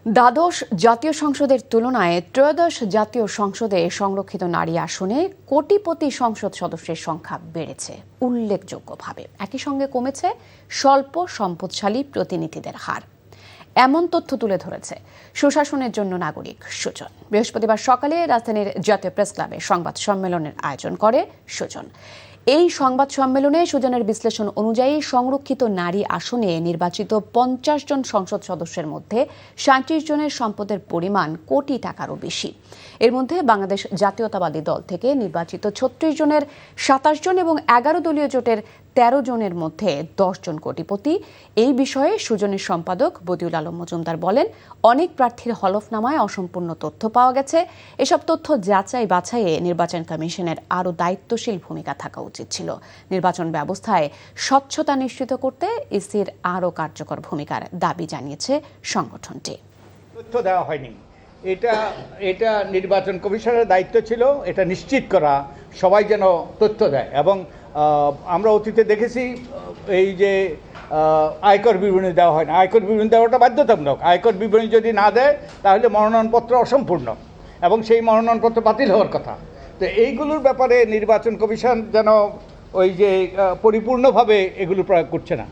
দ্বাদশ জাতীয় সংসদের তুলনায় ত্রয়োদশ জাতীয় সংসদে সংরক্ষিত নারী আসনে কোটিপতি সংসদ সদস্যের সংখ্যা বেড়েছে উল্লেখযোগ্যভাবে। একই সঙ্গে কমেছে স্বল্প সম্পদশালী প্রতিনিধিদের হার। এমন তথ্য তুলে ধরেছে সুশাসনের জন্য নাগরিক সুজন। বৃহস্পতিবার সকালে রাজধানীর জাতীয় প্রেস ক্লাবে সংবাদ সম্মেলনের আয়োজন করে সুজন। এই সংবাদ সম্মেলনে সুজনের বিশ্লেষণ অনুযায়ী সংরক্ষিত নারী আসনে নির্বাচিত 50 জন সংসদ সদস্যের মধ্যে 37 জনের সম্পদের পরিমাণ কোটি টাকারও বেশি। এর মধ্যে বাংলাদেশ জাতীয়তাবাদী দল থেকে নির্বাচিত 36 জনের 27 জন এবং 11 দলীয় জোটের 13 জনের মধ্যে 10 জন কোটিপতি। এই বিষয়ে সুজনের সম্পাদক বদিউল আলম মজুমদার বলেন, অনেক প্রার্থীর হলফনামায় অসম্পূর্ণ তথ্য পাওয়া গেছে। এসব তথ্য যাচাই বাছাইয়ে নির্বাচন কমিশনের আরও দায়িত্বশীল ভূমিকা থাকা উচিত ছিল। নির্বাচন ব্যবস্থায় স্বচ্ছতা নিশ্চিত করতে ইসির আরও কার্যকর ভূমিকার দাবি জানিয়েছে সংগঠনটি। তথ্য দেওয়া হয়নি, এটা নির্বাচন কমিশনের দায়িত্ব ছিল এটা নিশ্চিত করা সবাই যেন তথ্য দেয়। এবং আমরা অতীতে দেখেছি এই যে আয়কর বিবরণী দেওয়া হয় না, আয়কর বিবরণী দেওয়াটা বাধ্যতামূলক। আয়কর বিবরণী যদি না দেয় তাহলে মনোনয়নপত্র অসম্পূর্ণ এবং সেই মনোনয়নপত্র বাতিল হওয়ার কথা। তো এইগুলোর ব্যাপারে নির্বাচন কমিশন যেন ওই যে পরিপূর্ণভাবে এগুলো প্রয়োগ করছে না।